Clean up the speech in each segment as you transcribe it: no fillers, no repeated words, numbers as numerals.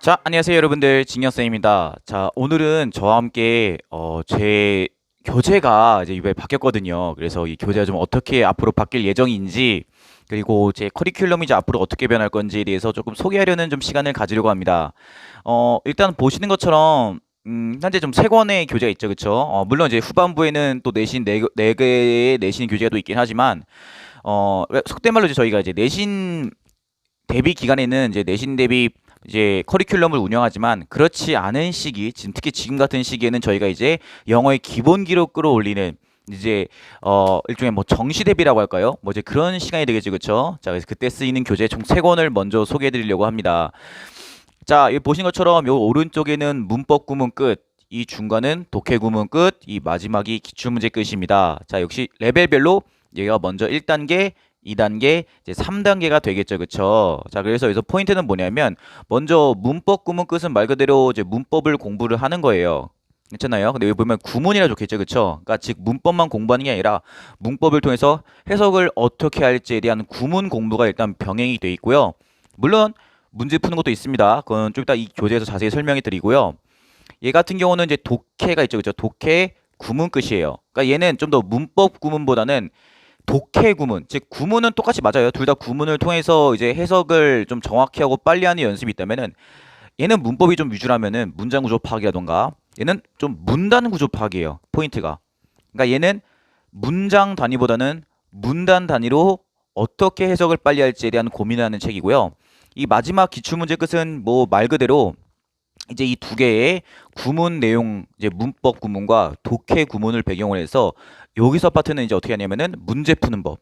자, 안녕하세요, 여러분들. 진영쌤입니다. 자, 오늘은 저와 함께, 제 교재가 이제 이번에 바뀌었거든요. 그래서 이 교재가 좀 어떻게 앞으로 바뀔 예정인지, 그리고 제 커리큘럼이 이제 앞으로 어떻게 변할 건지에 대해서 조금 소개하려는 좀 시간을 가지려고 합니다. 일단 보시는 것처럼, 현재 좀 세 권의 교재가 있죠, 그쵸? 물론 이제 후반부에는 또 내신 네 개의 내신 교재가 또 있긴 하지만, 속된 말로 이제 저희가 이제 내신 대비 기간에는 이제 내신 대비 이제 커리큘럼을 운영하지만 그렇지 않은 시기, 지금 특히 지금 같은 시기에는 저희가 이제 영어의 기본 기록 끌어올리는 이제 일종의 뭐 정시 대비라고 할까요? 뭐 이제 그런 시간이 되겠죠, 그렇죠? 자, 그래서 그때 쓰이는 교재 총 세권을 먼저 소개해 드리려고 합니다. 자, 여기 보신 것처럼 요 오른쪽에는 문법 구문 끝, 이 중간은 독해 구문 끝, 이 마지막이 기출문제 끝입니다. 자, 역시 레벨별로 얘가 먼저 1단계, 2단계, 이제 3단계가 되겠죠. 그쵸? 자, 그래서 여기서 포인트는 뭐냐면, 먼저 문법 구문 끝은 말 그대로 이제 문법을 공부를 하는 거예요. 괜찮아요? 근데 여기 보면 구문이라 좋겠죠. 그쵸? 그러니까 즉 문법만 공부하는 게 아니라 문법을 통해서 해석을 어떻게 할지에 대한 구문 공부가 일단 병행이 돼 있고요. 물론 문제 푸는 것도 있습니다. 그건 좀 이따 이 교재에서 자세히 설명해 드리고요. 얘 같은 경우는 이제 독해가 있죠. 그죠? 독해 구문 끝이에요. 그러니까 얘는 좀 더 문법 구문보다는 독해 구문, 즉 구문은 똑같이 맞아요. 둘 다 구문을 통해서 이제 해석을 좀 정확히 하고 빨리 하는 연습이 있다면은 얘는 문법이 좀 위주라면은 문장 구조 파악이라던가 얘는 좀 문단 구조 파악이에요. 포인트가. 그러니까 얘는 문장 단위보다는 문단 단위로 어떻게 해석을 빨리 할지에 대한 고민을 하는 책이고요. 이 마지막 기출문제 끝은 뭐 말 그대로 이제 이 두 개의 구문 내용, 이제 문법 구문과 독해 구문을 배경으로 해서 여기서 파트는 이제 어떻게 하냐면은 문제 푸는 법.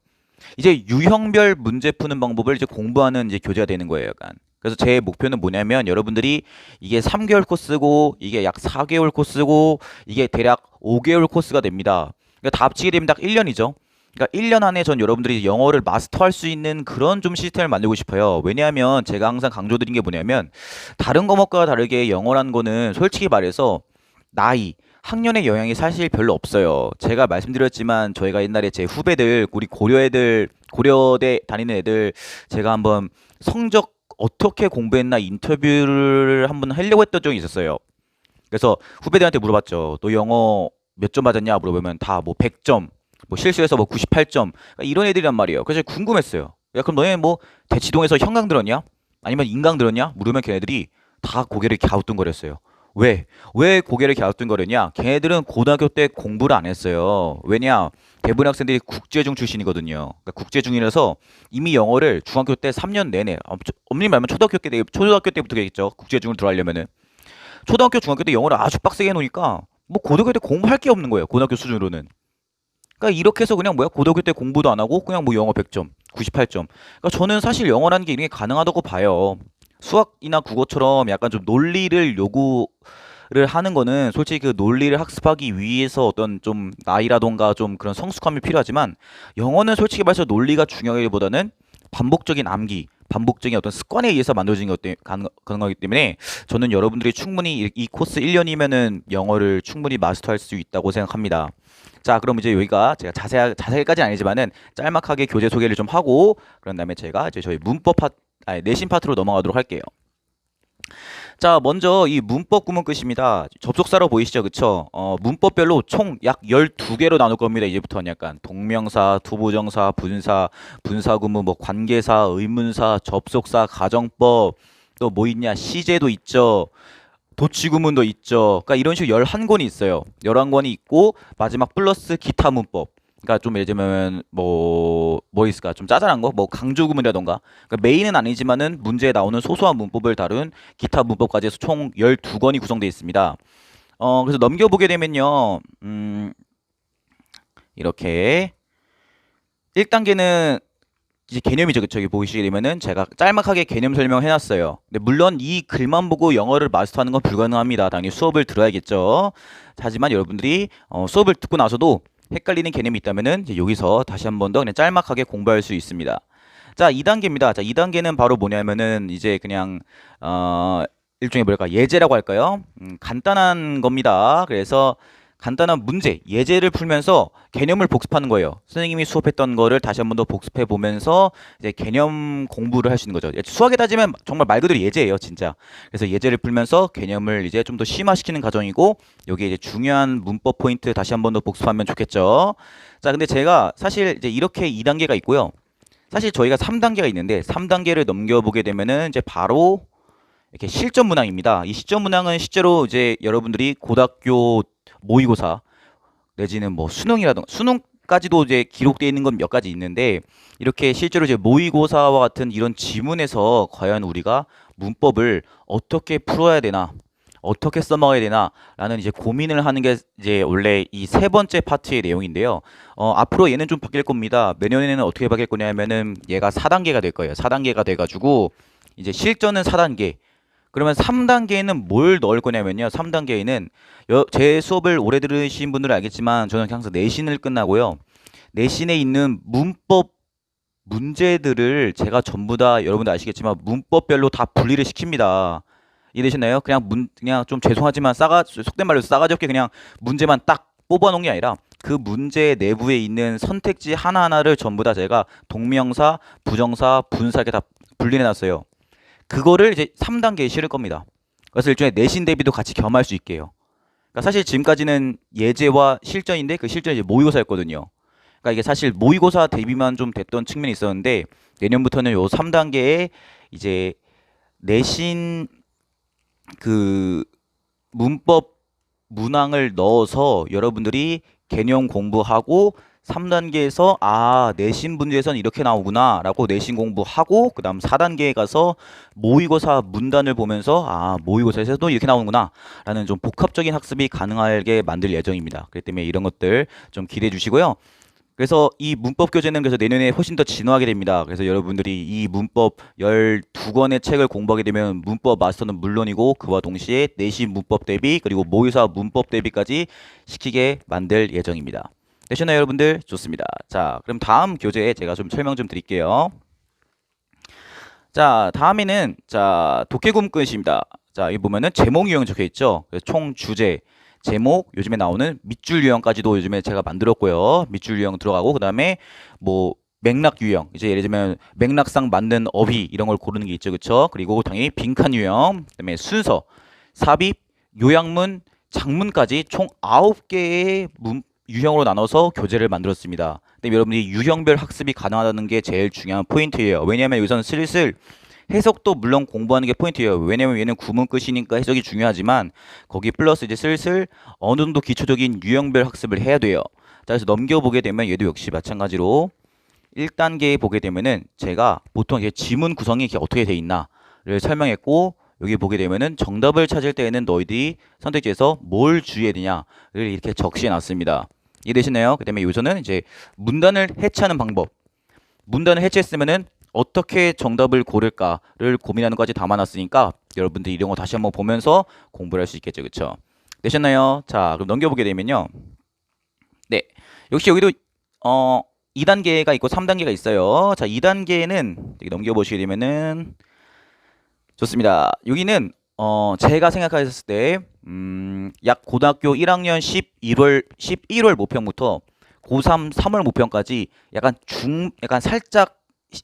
이제 유형별 문제 푸는 방법을 이제 공부하는 이제 교재가 되는 거예요, 약간. 그래서 제 목표는 뭐냐면 여러분들이 이게 3개월 코스고 이게 약 4개월 코스고 이게 대략 5개월 코스가 됩니다. 그러니까 다 합치게 되면 딱 1년이죠. 그러니까 1년 안에 전 여러분들이 영어를 마스터할 수 있는 그런 좀 시스템을 만들고 싶어요. 왜냐하면 제가 항상 강조드린 게 뭐냐면 다른 과목과 다르게 영어라는 거는 솔직히 말해서 나이, 학년의 영향이 사실 별로 없어요. 제가 말씀드렸지만 저희가 옛날에 제 후배들, 우리 고려 애들, 고려대 다니는 애들 제가 한번 성적 어떻게 공부했나 인터뷰를 한번 하려고 했던 적이 있었어요. 그래서 후배들한테 물어봤죠. 너 영어 몇 점 맞았냐 물어보면 다 뭐 100점, 뭐 실수해서 뭐 98점 이런 애들이란 말이에요. 그래서 궁금했어요. 야, 그럼 너네 뭐 대치동에서 형광 들었냐? 아니면 인강 들었냐? 물으면 걔네들이 다 고개를 갸우뚱거렸어요. 왜? 왜 고개를 갸우뚱거렸냐? 걔네들은 고등학교 때 공부를 안 했어요. 왜냐? 대부분 학생들이 국제중 출신이거든요. 그러니까 국제중이라서 이미 영어를 중학교 때 3년 내내, 엄밀히 말하면 초등학교 때부터겠죠. 국제중을 들어가려면은. 초등학교, 중학교 때 영어를 아주 빡세게 해놓으니까 뭐 고등학교 때 공부할 게 없는 거예요. 고등학교 수준으로는. 그러니까 이렇게 해서 그냥 뭐야 고등학교 때 공부도 안 하고 그냥 뭐 영어 100점, 98점. 그러니까 저는 사실 영어라는 게 이게 가능하다고 봐요. 수학이나 국어처럼 약간 좀 논리를 요구를 하는 거는 솔직히 그 논리를 학습하기 위해서 어떤 좀 나이라던가 좀 그런 성숙함이 필요하지만 영어는 솔직히 말해서 논리가 중요하기보다는 반복적인 암기, 반복적인 어떤 습관에 의해서 만들어진 것 때문에 가능하기 때문에 저는 여러분들이 충분히 이 코스 1년이면은 영어를 충분히 마스터할 수 있다고 생각합니다. 자, 그럼 이제 여기가 제가 자세히까지는 아니지만은 짤막하게 교재 소개를 좀 하고 그런 다음에 제가 이제 저희 내신 파트로 넘어가도록 할게요. 자, 먼저 이 문법 구문 끝입니다. 접속사로 보이시죠? 그쵸? 문법별로 총 약 12개로 나눌 겁니다. 이제부터는 약간 동명사, 투부정사, 분사, 분사구문, 뭐 관계사, 의문사, 접속사, 가정법, 또 뭐 있냐? 시제도 있죠. 도치구문도 있죠. 그러니까 이런 식으로 11권이 있어요. 11권이 있고 마지막 플러스 기타 문법. 그러니까 좀 예를 들면 뭐 있을까? 좀 짜잘한 거? 뭐 강조구문이라던가. 그러니까 메인은 아니지만은 문제에 나오는 소소한 문법을 다룬 기타 문법까지 해서 총 12권이 구성되어 있습니다. 그래서 넘겨보게 되면요. 이렇게 1단계는 이제 개념이죠. 그쵸? 여기 보시게 되면은 제가 짤막하게 개념 설명해 놨어요. 근데 물론 이 글만 보고 영어를 마스터하는 건 불가능합니다. 당연히 수업을 들어야겠죠. 하지만 여러분들이 수업을 듣고 나서도 헷갈리는 개념이 있다면은 이제 여기서 다시 한 번 더 그냥 짤막하게 공부할 수 있습니다. 자, 2단계입니다. 자, 2단계는 바로 뭐냐면은 이제 그냥 일종의 뭐랄까 예제라고 할까요? 간단한 겁니다. 그래서 간단한 문제, 예제를 풀면서 개념을 복습하는 거예요. 선생님이 수업했던 거를 다시 한 번 더 복습해 보면서 이제 개념 공부를 할 수 있는 거죠. 수학에 따지면 정말 말 그대로 예제예요, 진짜. 그래서 예제를 풀면서 개념을 이제 좀 더 심화시키는 과정이고, 여기에 이제 중요한 문법 포인트 다시 한 번 더 복습하면 좋겠죠. 자, 근데 제가 사실 이제 이렇게 2단계가 있고요. 사실 저희가 3단계가 있는데 3단계를 넘겨보게 되면은 이제 바로 이렇게 실전 문항입니다. 이 실전 문항은 실제로 이제 여러분들이 고등학교 모의고사 내지는 뭐 수능이라던가 수능까지도 이제 기록되어 있는 건 몇 가지 있는데, 이렇게 실제로 이제 모의고사와 같은 이런 지문에서 과연 우리가 문법을 어떻게 풀어야 되나, 어떻게 써먹어야 되나 라는 이제 고민을 하는 게 이제 원래 이 세 번째 파트의 내용인데요. 앞으로 얘는 좀 바뀔 겁니다. 내년에는 어떻게 바뀔 거냐면은 얘가 4단계가 될 거예요. 4단계가 돼가지고 이제 실전은 4단계. 그러면 3단계에는 뭘 넣을 거냐면요. 3단계에는 제 수업을 오래 들으신 분들은 알겠지만 저는 항상 내신을 끝나고요. 내신에 있는 문법 문제들을 제가 전부 다 여러분들 아시겠지만 문법별로 다 분리를 시킵니다. 이해되셨나요? 그냥 좀 죄송하지만 속된 말로 싸가지 없게 그냥 문제만 딱 뽑아 놓은 게 아니라 그 문제 내부에 있는 선택지 하나하나를 전부 다 제가 동명사, 부정사, 분사 이렇게 다 분리해 놨어요. 그거를 이제 3단계에 실을 겁니다. 그래서 일종의 내신 대비도 같이 겸할 수 있게요. 그러니까 사실 지금까지는 예제와 실전인데 그 실전이 이제 모의고사였거든요. 그러니까 이게 사실 모의고사 대비만 좀 됐던 측면이 있었는데, 내년부터는 요 3단계에 이제 내신 그 문법 문항을 넣어서 여러분들이 개념 공부하고 3단계에서 내신 문제에서는 이렇게 나오구나 라고 내신 공부하고, 그 다음 4단계에 가서 모의고사 문단을 보면서 모의고사에서도 이렇게 나오는구나 라는 좀 복합적인 학습이 가능하게 만들 예정입니다. 그렇기 때문에 이런 것들 좀 기대해 주시고요. 그래서 이 문법 교재는 그래서 내년에 훨씬 더 진화하게 됩니다. 그래서 여러분들이 이 문법 12권의 책을 공부하게 되면 문법 마스터는 물론이고 그와 동시에 내신 문법 대비 그리고 모의사 문법 대비까지 시키게 만들 예정입니다. 되셨나요, 여러분들? 좋습니다. 자, 그럼 다음 교재에 제가 좀 설명 좀 드릴게요. 자, 다음에는 독해금 끝입니다. 자, 여기 보면은 제목 유형 적혀 있죠. 총 주제, 제목, 요즘에 나오는 밑줄 유형까지도 요즘에 제가 만들었고요. 밑줄 유형 들어가고, 그 다음에 뭐 맥락 유형, 이제 예를 들면 맥락상 맞는 어휘 이런 걸 고르는 게 있죠, 그쵸? 그리고 당연히 빈칸 유형, 그다음에 순서, 삽입, 요약문, 장문까지 총 9개의 유형으로 나눠서 교재를 만들었습니다. 근데 여러분들이 유형별 학습이 가능하다는 게 제일 중요한 포인트예요. 왜냐하면 여기서는 슬슬 해석도 물론 공부하는 게 포인트예요. 왜냐면 얘는 구문 끝이니까 해석이 중요하지만 거기 플러스 이제 슬슬 어느 정도 기초적인 유형별 학습을 해야 돼요. 자, 그래서 넘겨보게 되면 얘도 역시 마찬가지로 1단계에 보게 되면은 제가 보통 이제 지문 구성이 이렇게 어떻게 돼 있나를 설명했고, 여기 보게 되면은 정답을 찾을 때에는 너희들이 선택지에서 뭘 주의해야 되냐를 이렇게 적시해 놨습니다. 이해되시나요? 그 다음에 요즘은 이제 문단을 해체하는 방법. 문단을 해체했으면은 어떻게 정답을 고를까를 고민하는 것까지 담아놨으니까 여러분들 이런 거 다시 한번 보면서 공부를 할 수 있겠죠, 그쵸? 되셨나요? 자, 그럼 넘겨보게 되면요. 네, 역시 여기도 2단계가 있고 3단계가 있어요. 자, 2단계는 넘겨보시게 되면은 좋습니다. 여기는 제가 생각했을 때 약 고등학교 1학년 11월 모평부터 고3 3월 모평까지 약간 살짝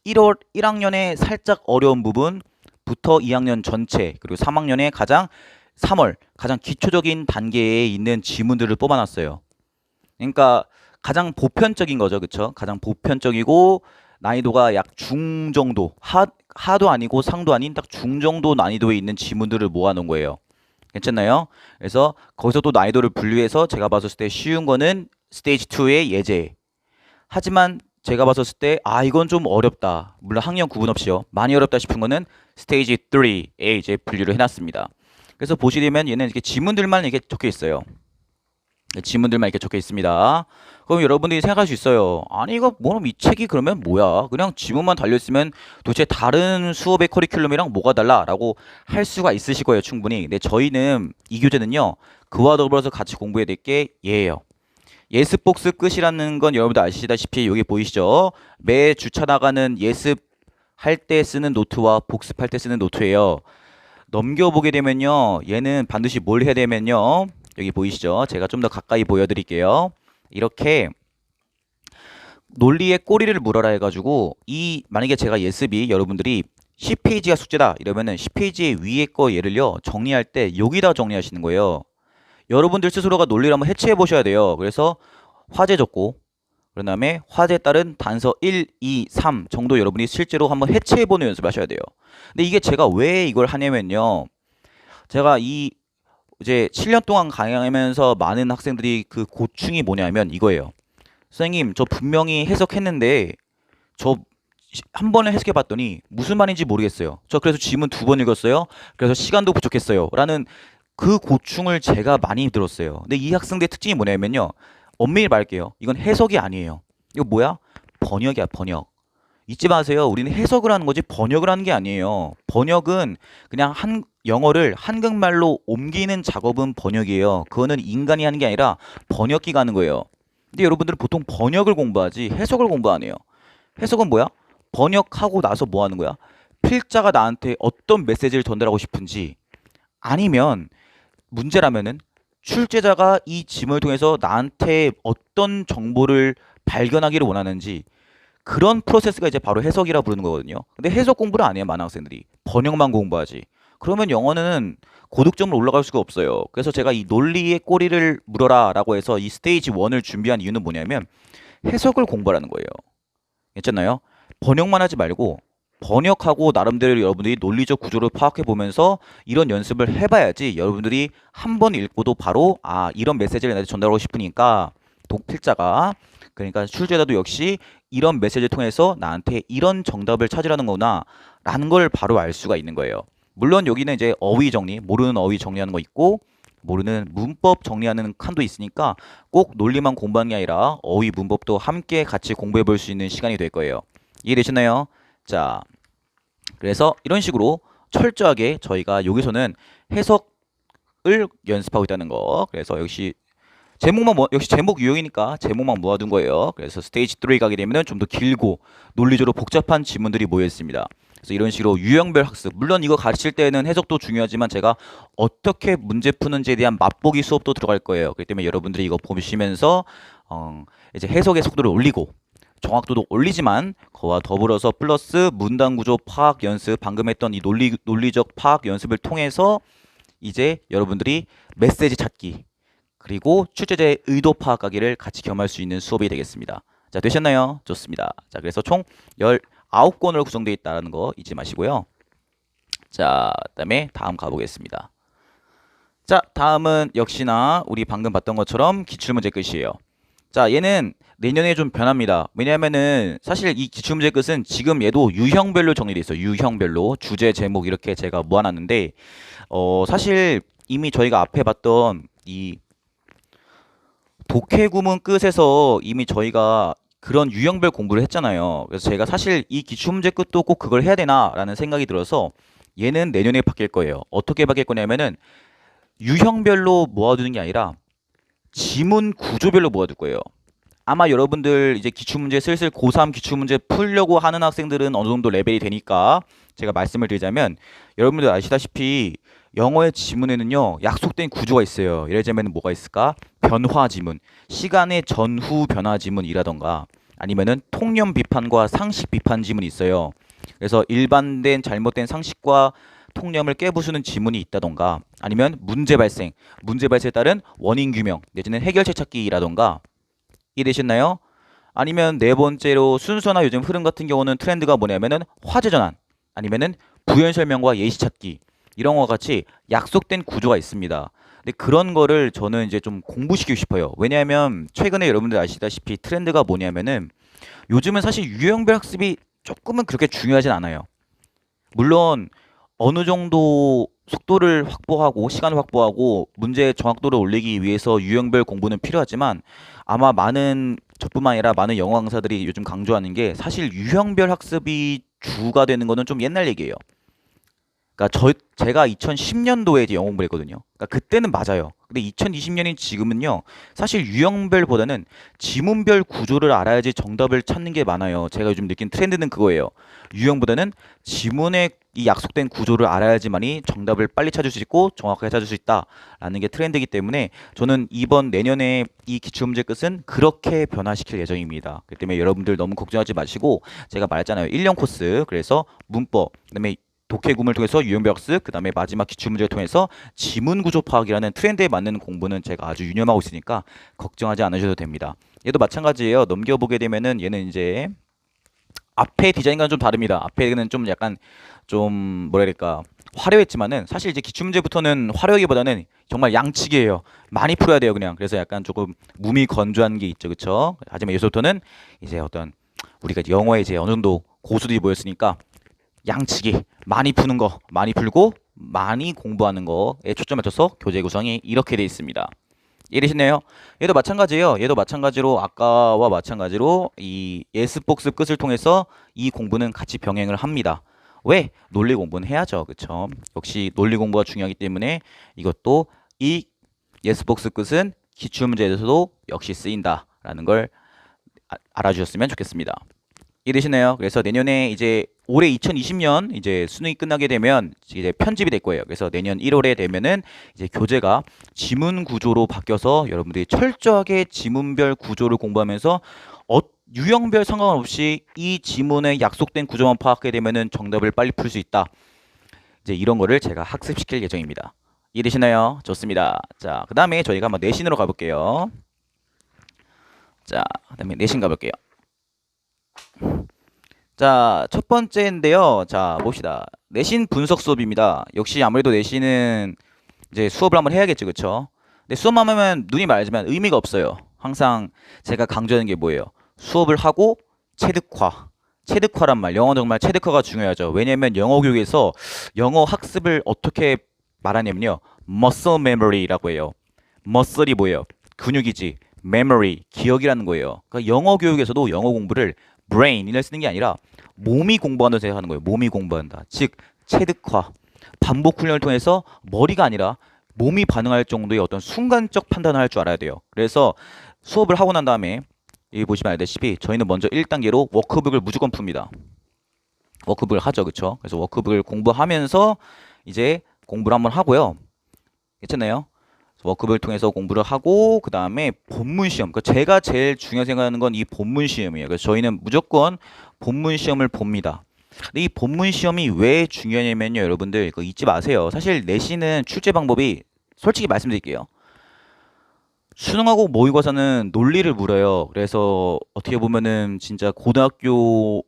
1학년에 살짝 어려운 부분부터 2학년 전체 그리고 3학년에 가장 기초적인 단계에 있는 지문들을 뽑아놨어요. 그러니까 가장 보편적인 거죠, 그쵸? 가장 보편적이고 난이도가 약 중정도, 하도 아니고 상도 아닌 딱 중정도 난이도에 있는 지문들을 모아놓은 거예요. 괜찮나요? 그래서 거기서 또 난이도를 분류해서 제가 봤을 때 쉬운 거는 스테이지 2의 예제. 하지만 제가 봤을 때 이건 좀 어렵다. 물론 학년 구분 없이요. 많이 어렵다 싶은 거는 스테이지 3에 이제 분류를 해놨습니다. 그래서 보시려면 얘는 이렇게 지문들만 이렇게 적혀 있어요. 지문들만 이렇게 적혀 있습니다. 그럼 여러분들이 생각할 수 있어요. 아니 이거 이 책이 그러면 뭐야? 그냥 지문만 달려있으면 도대체 다른 수업의 커리큘럼이랑 뭐가 달라? 라고 할 수가 있으실 거예요, 충분히. 근데 저희는 이 교재는요, 그와 더불어서 같이 공부해야 될 게 얘예요. 예습 복습 끝이라는 건 여러분들 아시다시피 여기 보이시죠? 매 주차 나가는 예습 할 때 쓰는 노트와 복습할 때 쓰는 노트예요. 넘겨보게 되면요, 얘는 반드시 뭘 해야 되면요, 여기 보이시죠? 제가 좀 더 가까이 보여드릴게요. 이렇게 논리의 꼬리를 물어라 해가지고 만약에 제가 예습이 여러분들이 10페이지가 숙제다 이러면은 10페이지 위에 거 예를요 정리할 때 여기다 정리하시는 거예요. 여러분들 스스로가 논리를 한번 해체해 보셔야 돼요. 그래서 화제 적고 그 다음에 화제에 따른 단서 1, 2, 3 정도 여러분이 실제로 한번 해체해 보는 연습을 하셔야 돼요. 근데 이게 제가 왜 이걸 하냐면요. 제가 이제 7년 동안 강의하면서 많은 학생들이 그 고충이 뭐냐면 이거예요. 선생님, 저 분명히 해석했는데 저 한 번을 해석해 봤더니 무슨 말인지 모르겠어요. 저 그래서 지문 2번 읽었어요. 그래서 시간도 부족했어요. 라는 그 고충을 제가 많이 들었어요. 근데 이 학생들의 특징이 뭐냐면요. 엄밀히 말할게요. 이건 해석이 아니에요. 이거 뭐야? 번역이야, 번역. 잊지 마세요. 우리는 해석을 하는 거지 번역을 하는 게 아니에요. 번역은 그냥 영어를 한국말로 옮기는 작업은 번역이에요. 그거는 인간이 하는 게 아니라 번역기가 하는 거예요. 근데 여러분들은 보통 번역을 공부하지 해석을 공부 안 해요. 해석은 뭐야? 번역하고 나서 뭐 하는 거야? 필자가 나한테 어떤 메시지를 전달하고 싶은지 아니면 문제라면은 출제자가 이 지문을 통해서 나한테 어떤 정보를 발견하기를 원하는지 그런 프로세스가 이제 바로 해석이라 부르는 거거든요. 근데 해석 공부를 안 해요, 많은 학생들이. 번역만 공부하지. 그러면 영어는 고득점으로 올라갈 수가 없어요. 그래서 제가 이 논리의 꼬리를 물어라 라고 해서 이 스테이지 1을 준비한 이유는 뭐냐면 해석을 공부하라는 거예요. 괜찮나요? 번역만 하지 말고 번역하고 나름대로 여러분들이 논리적 구조를 파악해 보면서 이런 연습을 해봐야지 여러분들이 한 번 읽고도 바로 이런 메시지를 나한테 전달하고 싶으니까 독필자가 그러니까 출제자도 역시 이런 메시지를 통해서 나한테 이런 정답을 찾으라는 거구나 라는 걸 바로 알 수가 있는 거예요. 물론 여기는 이제 어휘 정리, 모르는 어휘 정리하는 거 있고 모르는 문법 정리하는 칸도 있으니까 꼭 논리만 공부하는 게 아니라 어휘 문법도 함께 같이 공부해 볼 수 있는 시간이 될 거예요. 이해되셨나요? 자, 그래서 이런 식으로 철저하게 저희가 여기서는 해석을 연습하고 있다는 거. 그래서 역시 역시 제목 유형이니까 제목만 모아둔 거예요. 그래서 스테이지 3 가게 되면 좀 더 길고 논리적으로 복잡한 지문들이 모여 있습니다. 그래서 이런 식으로 유형별 학습, 물론 이거 가르칠 때는 해석도 중요하지만 제가 어떻게 문제 푸는지에 대한 맛보기 수업도 들어갈 거예요. 그렇기 때문에 여러분들이 이거 보시면서 이제 해석의 속도를 올리고 정확도도 올리지만 그와 더불어서 플러스 문단 구조 파악 연습, 방금 했던 이 논리적 파악 연습을 통해서 이제 여러분들이 메시지 찾기 그리고 출제자의 의도 파악하기를 같이 겸할 수 있는 수업이 되겠습니다. 자, 되셨나요? 좋습니다. 자, 그래서 총 19권으로 구성되어 있다는 거 잊지 마시고요. 자, 그다음에 다음 가보겠습니다. 자, 다음은 역시나 우리 방금 봤던 것처럼 기출문제 끝이에요. 자, 얘는 내년에 좀 변합니다. 왜냐하면은 사실 이 기출문제 끝은 지금 얘도 유형별로 정리되어 있어요. 유형별로 주제, 제목 이렇게 제가 모아놨는데 사실 이미 저희가 앞에 봤던 이 독해구문 끝에서 이미 저희가 그런 유형별 공부를 했잖아요. 그래서 제가 사실 이 기출문제 끝도 꼭 그걸 해야 되나 라는 생각이 들어서 얘는 내년에 바뀔 거예요. 어떻게 바뀔 거냐면은 유형별로 모아두는 게 아니라 지문 구조별로 모아둘 거예요. 아마 여러분들 이제 기출문제 슬슬 고3 기출문제 풀려고 하는 학생들은 어느 정도 레벨이 되니까 제가 말씀을 드리자면 여러분들 아시다시피 영어의 지문에는요 약속된 구조가 있어요. 예를 들자면 뭐가 있을까? 변화 지문, 시간의 전후 변화 지문이라던가 아니면은 통념 비판과 상식 비판 지문이 있어요. 그래서 일반된 잘못된 상식과 통념을 깨부수는 지문이 있다던가 아니면 문제 발생에 따른 원인 규명 내지는 해결책 찾기라던가 이해되셨나요? 아니면 네 번째로 순서나 요즘 흐름 같은 경우는 트렌드가 뭐냐면은 화제 전환 아니면은 부연 설명과 예시 찾기 이런 거 같이 약속된 구조가 있습니다. 근데 그런 거를 저는 이제 좀 공부시키고 싶어요. 왜냐하면 최근에 여러분들 아시다시피 트렌드가 뭐냐면은 요즘은 사실 유형별 학습이 조금은 그렇게 중요하진 않아요. 물론 어느 정도 속도를 확보하고 시간을 확보하고 문제의 정확도를 올리기 위해서 유형별 공부는 필요하지만 아마 저뿐만 아니라 많은 영어 강사들이 요즘 강조하는 게 사실 유형별 학습이 주가 되는 거는 좀 옛날 얘기예요. 그러니까 제가 2010년도에 이제 영어 공부를 했거든요. 그러니까 그때는 맞아요. 근데 2020년인 지금은요, 사실 유형별보다는 지문별 구조를 알아야지 정답을 찾는 게 많아요. 제가 요즘 느낀 트렌드는 그거예요. 유형보다는 지문의 이 약속된 구조를 알아야지만이 정답을 빨리 찾을 수 있고 정확하게 찾을 수 있다라는 게 트렌드이기 때문에 저는 이번 내년에 이 기출문제 끝은 그렇게 변화시킬 예정입니다. 그렇기 때문에 여러분들 너무 걱정하지 마시고 제가 말했잖아요. 1년 코스, 그래서 문법, 그다음에 독해 구문을 통해서 유형별 학습, 그다음에 마지막 기출문제를 통해서 지문 구조 파악이라는 트렌드에 맞는 공부는 제가 아주 유념하고 있으니까 걱정하지 않으셔도 됩니다. 얘도 마찬가지예요. 넘겨보게 되면은 얘는 이제 앞에 디자인과는 좀 다릅니다. 앞에는 좀 약간 좀 뭐라 해야 될까 화려했지만은 사실 이제 기출문제부터는 화려하기보다는 정말 양치기예요. 많이 풀어야 돼요, 그냥. 그래서 약간 조금 몸이 건조한 게 있죠, 그쵸? 하지만 여기서부터는 이제 어떤 우리가 이제 영어에 이제 어느 정도 고수들이 모였으니까 양치기 많이 푸는 거, 많이 풀고 많이 공부하는 거에 초점 맞춰서 교재 구성이 이렇게 돼 있습니다. 이해되시나요? 얘도 마찬가지예요. 얘도 마찬가지로 아까와 마찬가지로 이 예습복습 끝을 통해서 이 공부는 같이 병행을 합니다. 왜? 논리 공부는 해야죠. 그쵸? 역시 논리 공부가 중요하기 때문에 이것도 이 예습복습 끝은 기출문제에서도 역시 쓰인다라는 걸 알아주셨으면 좋겠습니다. 이해되시나요? 그래서 내년에 이제 올해 2020년 이제 수능이 끝나게 되면 이제 편집이 될 거예요. 그래서 내년 1월에 되면은 이제 교재가 지문 구조로 바뀌어서 여러분들이 철저하게 지문별 구조를 공부하면서 유형별 상관없이 이 지문의 약속된 구조만 파악하게 되면은 정답을 빨리 풀 수 있다. 이제 이런 거를 제가 학습시킬 예정입니다. 이해되시나요? 좋습니다. 자, 그 다음에 저희가 한번 내신으로 가볼게요. 자, 그 다음에 내신 가볼게요. 자, 첫 번째인데요. 자, 봅시다. 내신 분석 수업입니다. 역시 아무래도 내신은 이제 수업을 한번 해야겠죠, 그쵸? 근데 수업만 하면 눈이 말지만 의미가 없어요. 항상 제가 강조하는 게 뭐예요? 수업을 하고 체득화. 체득화란 말, 영어 정말 체득화가 중요하죠. 왜냐면 영어 교육에서 영어 학습을 어떻게 말하냐면요. muscle memory라고 해요. muscle이 뭐예요? 근육이지. memory, 기억이라는 거예요. 그러니까 영어 교육에서도 영어 공부를 brain을 쓰는 게 아니라 몸이 공부한다고 생각하는 거예요. 몸이 공부한다. 즉 체득화, 반복 훈련을 통해서 머리가 아니라 몸이 반응할 정도의 어떤 순간적 판단을 할 줄 알아야 돼요. 그래서 수업을 하고 난 다음에 여기 보시면 알다시피 저희는 먼저 1단계로 워크북을 무조건 풉니다. 워크북을 하죠, 그쵸? 그래서 워크북을 공부하면서 이제 공부를 한번 하고요. 괜찮나요? 워크북을 통해서 공부를 하고 그 다음에 본문 시험. 그러니까 제가 제일 중요하게 생각하는 건 이 본문 시험이에요. 그래서 저희는 무조건 본문 시험을 봅니다. 근데 이 본문 시험이 왜 중요하냐면요, 여러분들 그거 잊지 마세요. 사실 내신은 출제 방법이 솔직히 말씀드릴게요. 수능하고 모의고사는 논리를 물어요. 그래서 어떻게 보면은 진짜 고등학교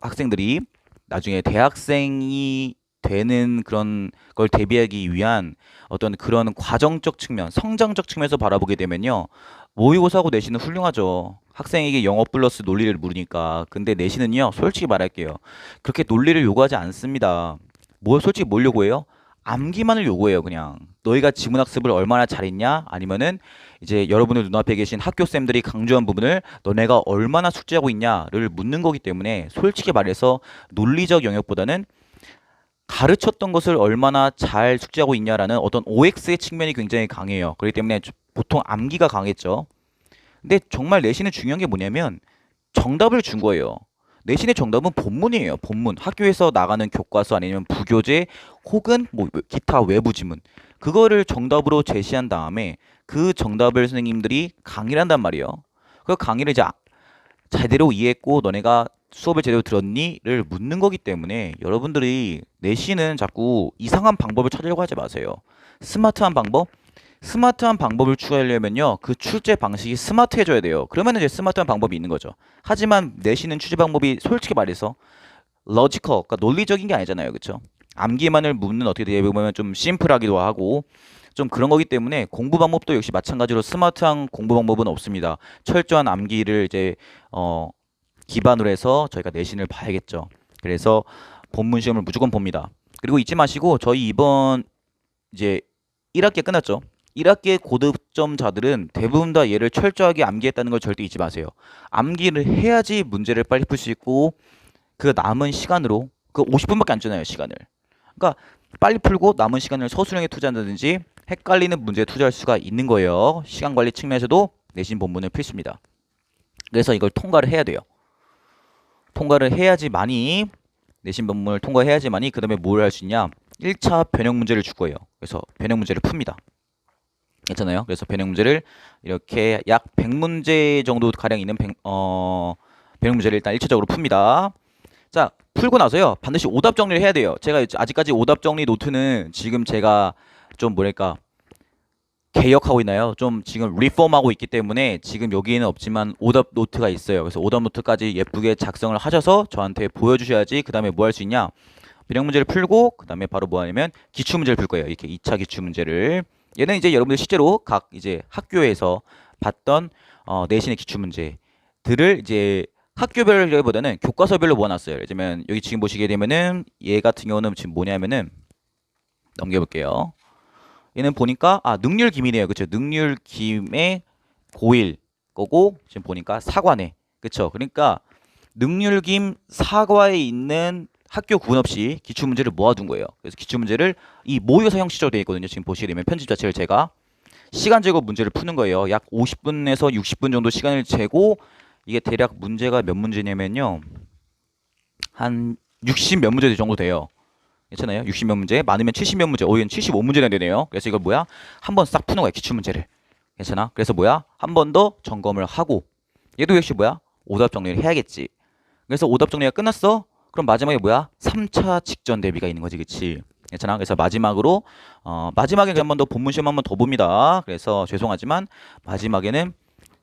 학생들이 나중에 대학생이 되는 그런 걸 대비하기 위한 어떤 그런 과정적 측면, 성장적 측면에서 바라보게 되면요. 모의고사하고 내신은 훌륭하죠. 학생에게 영어 플러스 논리를 물으니까. 근데 내신은요, 솔직히 말할게요. 그렇게 논리를 요구하지 않습니다. 뭐 솔직히 뭘 요구해요? 암기만을 요구해요, 그냥. 너희가 지문학습을 얼마나 잘했냐? 아니면은 이제 여러분들 눈앞에 계신 학교쌤들이 강조한 부분을 너네가 얼마나 숙지하고 있냐를 묻는 거기 때문에 솔직히 말해서 논리적 영역보다는 가르쳤던 것을 얼마나 잘 숙지하고 있냐라는 어떤 OX의 측면이 굉장히 강해요. 그렇기 때문에 보통 암기가 강했죠. 근데 정말 내신은 중요한 게 뭐냐면 정답을 준 거예요. 내신의 정답은 본문이에요. 본문. 학교에서 나가는 교과서 아니면 부교재 혹은 뭐 기타 외부 지문. 그거를 정답으로 제시한 다음에 그 정답을 선생님들이 강의를 한단 말이에요. 그 강의를 이제 제대로 이해했고 너네가 수업을 제대로 들었니?를 묻는 거기 때문에 여러분들이 내신은 자꾸 이상한 방법을 찾으려고 하지 마세요. 스마트한 방법? 스마트한 방법을 추가하려면요. 그 출제 방식이 스마트해져야 돼요. 그러면 이제 스마트한 방법이 있는 거죠. 하지만 내신은 출제 방법이 솔직히 말해서 러지컬, 그러니까 논리적인 게 아니잖아요. 그렇죠? 암기만을 묻는 어떻게 보면 좀 심플하기도 하고 좀 그런 거기 때문에 공부 방법도 역시 마찬가지로 스마트한 공부 방법은 없습니다. 철저한 암기를 이제 기반으로 해서 저희가 내신을 봐야겠죠. 그래서 본문 시험을 무조건 봅니다. 그리고 잊지 마시고 저희 이번 이제 1학기 끝났죠. 1학기 고득점자들은 대부분 다 얘를 철저하게 암기했다는 걸 절대 잊지 마세요. 암기를 해야지 문제를 빨리 풀 수 있고 그 남은 시간으로 그 50분밖에 안 주나요, 시간을. 그러니까 빨리 풀고 남은 시간을 서술형에 투자한다든지 헷갈리는 문제에 투자할 수가 있는 거예요. 시간 관리 측면에서도 내신 본문은 필수입니다. 그래서 이걸 통과를 해야 돼요. 통과를 해야지만이 내신 본문을 통과해야지만이 그 다음에 뭘 할 수 있냐? 1차 변형 문제를 줄 거예요. 그래서 변형 문제를 풉니다. 괜찮아요? 그래서 변형 문제를 이렇게 약 100문제 정도 가량 있는 변형 문제를 일단 1차적으로 풉니다. 자, 풀고 나서요. 반드시 오답 정리를 해야 돼요. 제가 아직까지 오답 정리 노트는 지금 제가 좀 뭐랄까 개혁하고 있나요? 좀 지금 리폼하고 있기 때문에 지금 여기에는 없지만 오답 노트가 있어요. 그래서 오답 노트까지 예쁘게 작성을 하셔서 저한테 보여주셔야지 그 다음에 뭐 할 수 있냐? 변형 문제를 풀고 그 다음에 바로 뭐 하냐면 기출 문제를 풀 거예요. 이렇게 2차 기출 문제를. 얘는 이제 여러분들 실제로 각 이제 학교에서 봤던 내신의 기출 문제들을 이제 학교별보다는 교과서별로 모아놨어요. 예를 들면 여기 지금 보시게 되면은 얘 같은 경우는 지금 뭐냐면은 넘겨볼게요. 얘는 보니까 능률김이네요. 그쵸? 능률김의 고1 거고 지금 보니까 사과네. 그쵸? 그러니까 능률김 사과에 있는 학교 구분 없이 기출문제를 모아둔 거예요. 그래서 기출문제를 이 모의고사 형식으로 되어 있거든요. 지금 보시게 되면 편집 자체를 제가 시간 재고 문제를 푸는 거예요. 약 50분에서 60분 정도 시간을 재고 이게 대략 문제가 몇 문제냐면요. 한 60 몇 문제 정도 돼요. 괜찮아요? 60 몇 문제, 많으면 70 몇 문제, 오히려 75문제나 되네요. 그래서 이걸 뭐야? 한번 싹 푸는 거야, 기출문제를. 괜찮아? 그래서 뭐야? 한 번 더 점검을 하고 얘도 역시 뭐야? 오답 정리를 해야겠지. 그래서 오답 정리가 끝났어? 그럼 마지막에 뭐야? 3차 직전 대비가 있는 거지, 그치? 괜찮아? 그래서 마지막으로 마지막에 한 번 더 본문 시험 한 번 더 봅니다. 그래서 죄송하지만 마지막에는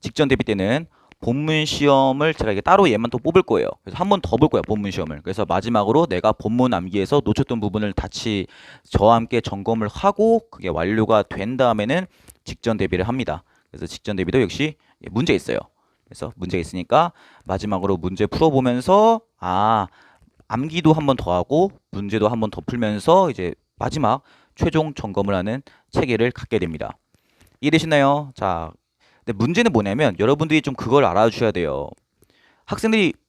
직전 대비 때는 본문 시험을 제가 이게 따로 얘만 또 뽑을 거예요. 그래서 한 번 더 볼 거야, 본문 시험을. 그래서 마지막으로 내가 본문 암기에서 놓쳤던 부분을 같이 저와 함께 점검을 하고 그게 완료가 된 다음에는 직전 대비를 합니다. 그래서 직전 대비도 역시 문제 있어요. 그래서 문제 있으니까 마지막으로 문제 풀어보면서 암기도 한 번 더 하고 문제도 한 번 더 풀면서 이제 마지막 최종 점검을 하는 체계를 갖게 됩니다. 이해되시나요? 자, 근데 문제는 뭐냐면 여러분들이 좀 그걸 알아주셔야 돼요.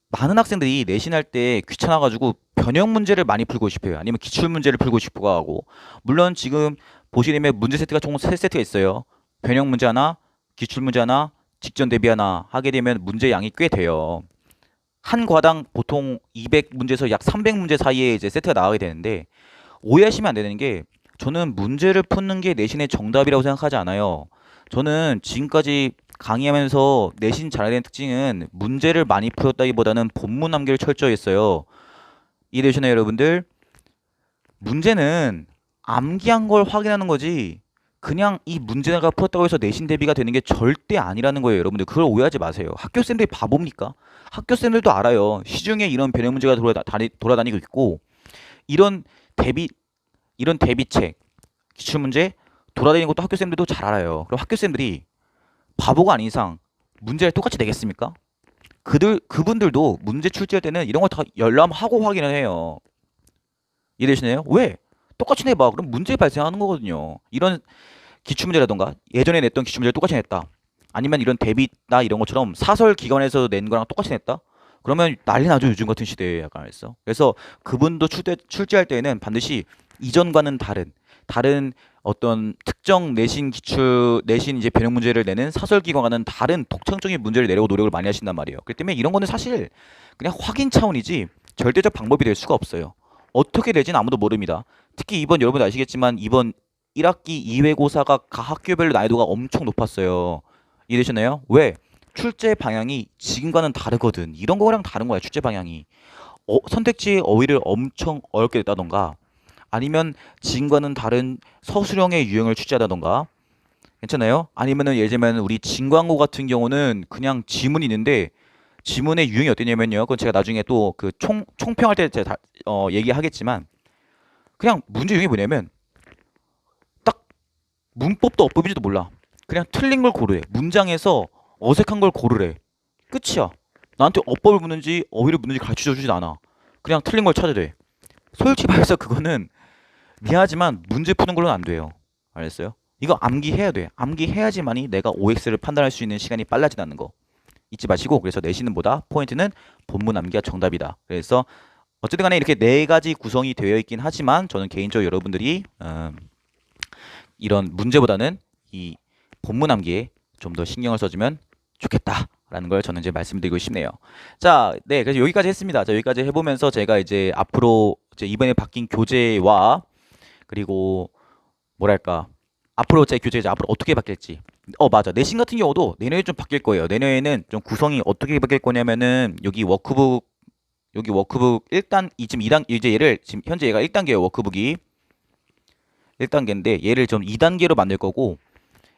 많은 학생들이 내신할 때 귀찮아가지고 변형 문제를 많이 풀고 싶어요. 아니면 기출 문제를 풀고 싶어 하고. 물론 지금 보시려면 문제 세트가 총 3세트가 있어요. 변형 문제 하나, 기출 문제 하나, 직전 대비 하나 하게 되면 문제 양이 꽤 돼요. 한 과당 보통 200문제에서 약 300문제 사이에 이제 세트가 나가게 되는데 오해하시면 안 되는 게 저는 문제를 푸는 게 내신의 정답이라고 생각하지 않아요. 저는 지금까지 강의하면서 내신 잘해야 되는 특징은 문제를 많이 풀었다기보다는 본문 암기를 철저히 했어요. 이해되시나요, 여러분들? 문제는 암기한 걸 확인하는 거지 그냥 이 문제가 풀었다고 해서 내신 대비가 되는 게 절대 아니라는 거예요. 여러분들 그걸 오해하지 마세요. 학교쌤들이 바보입니까? 학교쌤들도 알아요. 시중에 이런 변형 문제가 돌아다니고 있고 이런 대비책, 기출문제 돌아다니는 것도 학교쌤들도 잘 알아요. 그럼 학교쌤들이 바보가 아닌 이상 문제를 똑같이 내겠습니까? 그분들도 문제 출제할 때는 이런 거 다 열람하고 확인을 해요. 이해되시나요? 왜? 똑같이 내봐. 그럼 문제 발생하는 거거든요. 이런 기출문제라던가 예전에 냈던 기출문제를 똑같이 냈다. 아니면 이런 대비나 이런 것처럼 사설 기관에서 낸 거랑 똑같이 냈다. 그러면 난리 나죠. 요즘 같은 시대에 약간 했어. 그래서 그분도 출제할 때에는 반드시 이전과는 다른 어떤 특정 내신 이제 변형 문제를 내는 사설 기관과는 다른 독창적인 문제를 내려고 노력을 많이 하신단 말이에요. 그렇기 때문에 이런 거는 사실 그냥 확인 차원이지 절대적 방법이 될 수가 없어요. 어떻게 될지는 아무도 모릅니다. 특히 이번 여러분 아시겠지만 이번 1학기 2회고사가 각 학교별로 난이도가 엄청 높았어요. 이해되셨나요? 왜? 출제 방향이 지금과는 다르거든. 이런 거랑 다른 거야, 출제 방향이. 선택지의 어휘를 엄청 어렵게 냈다던가 아니면 지금과는 다른 서술형의 유형을 출제하다던가 괜찮아요? 아니면은 예를 들면 우리 진광고 같은 경우는 그냥 지문이 있는데 지문의 유형이 어땠냐면요. 그건 제가 나중에 또 그 총평할 때 제가 얘기하겠지만 그냥 문제 유형이 뭐냐면 딱 문법도 어법인지도 몰라. 그냥 틀린 걸 고르래. 문장에서 어색한 걸 고르래. 끝이야. 나한테 어법을 묻는지 어휘를 묻는지 가르쳐 주진 않아. 그냥 틀린 걸 찾으래. 솔직히 말해서 그거는 미안하지만 문제 푸는 걸로는 안 돼요. 알겠어요? 이거 암기해야 돼. 암기해야지만이 내가 OX를 판단할 수 있는 시간이 빨라진다는 거. 잊지 마시고 그래서 내신은보다 포인트는 본문 암기가 정답이다. 그래서 어쨌든 간에 이렇게 4가지 구성이 되어 있긴 하지만 저는 개인적으로 여러분들이 이런 문제보다는 이 본문 암기에 좀 더 신경을 써주면 좋겠다라는 걸 저는 이제 말씀드리고 싶네요. 자, 네, 그래서 여기까지 했습니다. 자, 여기까지 해보면서 제가 이제 앞으로 이제 이번에 바뀐 교재와 그리고 뭐랄까 앞으로 제 교재가 앞으로 어떻게 바뀔지. 맞아. 내신 같은 경우도 내년에 좀 바뀔 거예요. 내년에는 좀 구성이 어떻게 바뀔 거냐면은 여기 워크북 1단 지금 2단 이제 얘를 지금 현재 얘가 1단계예요. 워크북이 1단계인데 얘를 좀 2단계로 만들 거고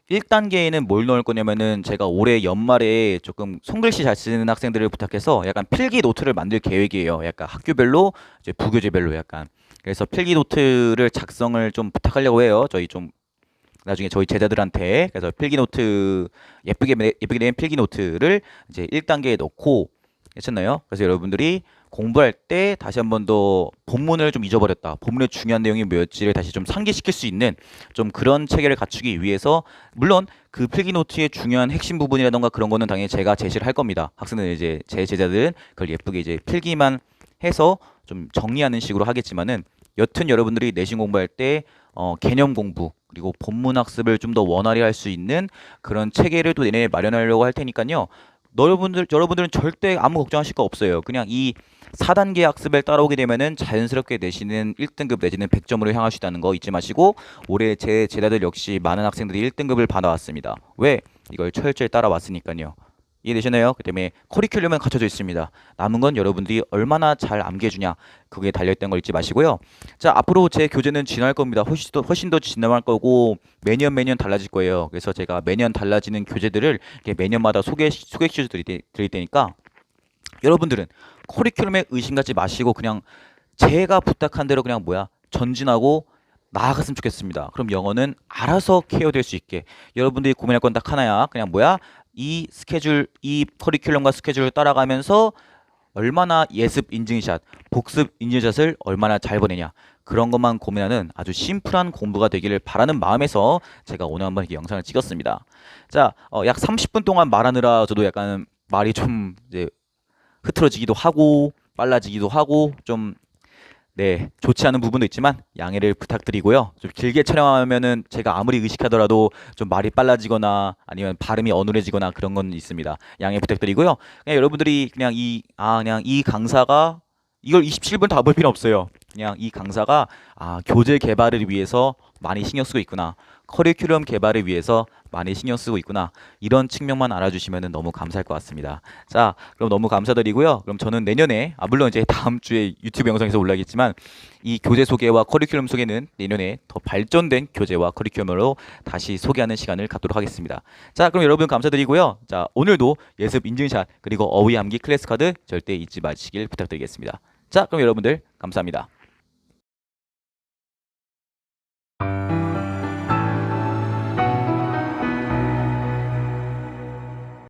1단계에는 뭘 넣을 거냐면은 제가 올해 연말에 조금 손글씨 잘 쓰는 학생들을 부탁해서 약간 필기 노트를 만들 계획이에요. 약간 학교별로 이제 부교재별로 약간 그래서 필기 노트를 작성을 좀 부탁하려고 해요. 저희 좀 나중에 저희 제자들한테 그래서 필기 노트 예쁘게 된 필기 노트를 이제 1단계에 넣고 괜찮나요? 그래서 여러분들이 공부할 때 다시 한 번 더 본문을 좀 잊어버렸다. 본문의 중요한 내용이 뭐였지를 다시 좀 상기시킬 수 있는 좀 그런 체계를 갖추기 위해서 물론 그 필기노트의 중요한 핵심 부분이라던가 그런 거는 당연히 제가 제시를 할 겁니다. 학생들 이제 제 제자들은 그걸 예쁘게 이제 필기만 해서 좀 정리하는 식으로 하겠지만은 여튼 여러분들이 내신 공부할 때 개념 공부 그리고 본문 학습을 좀 더 원활히 할 수 있는 그런 체계를 또 내년에 마련하려고 할 테니까요. 여러분들은 절대 아무 걱정하실 거 없어요. 그냥 이 4단계 학습을 따라오게 되면은 자연스럽게 내시는 1등급 내지는 100점으로 향할 수 있다는 거 잊지 마시고 올해 제 제자들 역시 많은 학생들이 1등급을 받아왔습니다. 왜? 이걸 철저히 따라왔으니까요. 이해되시나요? 그 때문에 커리큘럼은 갖춰져 있습니다. 남은 건 여러분들이 얼마나 잘 암기해주냐 그게 달려있다는 걸 잊지 마시고요. 자, 앞으로 제 교재는 진화할 겁니다. 훨씬 더 진화할 거고 매년 달라질 거예요. 그래서 제가 매년 달라지는 교재들을 이렇게 매년마다 소개시켜 드릴 테니까 여러분들은 커리큘럼에 의심 갖지 마시고 그냥 제가 부탁한 대로 그냥 전진하고 나아갔으면 좋겠습니다. 그럼 영어는 알아서 케어될 수 있게 여러분들이 고민할 건 딱 하나야. 그냥 이 스케줄, 이 커리큘럼과 스케줄을 따라가면서 얼마나 예습 인증샷, 복습 인증샷을 얼마나 잘 보내냐 그런 것만 고민하는 아주 심플한 공부가 되기를 바라는 마음에서 제가 오늘 한번 이렇게 영상을 찍었습니다. 자, 약 30분 동안 말하느라 저도 약간 말이 좀 이제 흐트러지기도 하고 빨라지기도 하고 좀 네, 좋지 않은 부분도 있지만 양해를 부탁드리고요. 좀 길게 촬영하면은 제가 아무리 의식하더라도 좀 말이 빨라지거나 아니면 발음이 어눌해지거나 그런 건 있습니다. 양해 부탁드리고요. 그냥 여러분들이 그냥 이 강사가 이걸 27분 다 볼 필요 없어요. 그냥 이 강사가 교재 개발을 위해서 많이 신경 쓰고 있구나. 커리큘럼 개발을 위해서 많이 신경 쓰고 있구나. 이런 측면만 알아주시면 너무 감사할 것 같습니다. 자, 그럼 너무 감사드리고요. 그럼 저는 내년에, 물론 이제 다음 주에 유튜브 영상에서 올라가겠지만, 이 교재 소개와 커리큘럼 소개는 내년에 더 발전된 교재와 커리큘럼으로 다시 소개하는 시간을 갖도록 하겠습니다. 자, 그럼 여러분 감사드리고요. 자, 오늘도 예습 인증샷, 그리고 어휘 암기 클래스 카드 절대 잊지 마시길 부탁드리겠습니다. 자, 그럼 여러분들 감사합니다.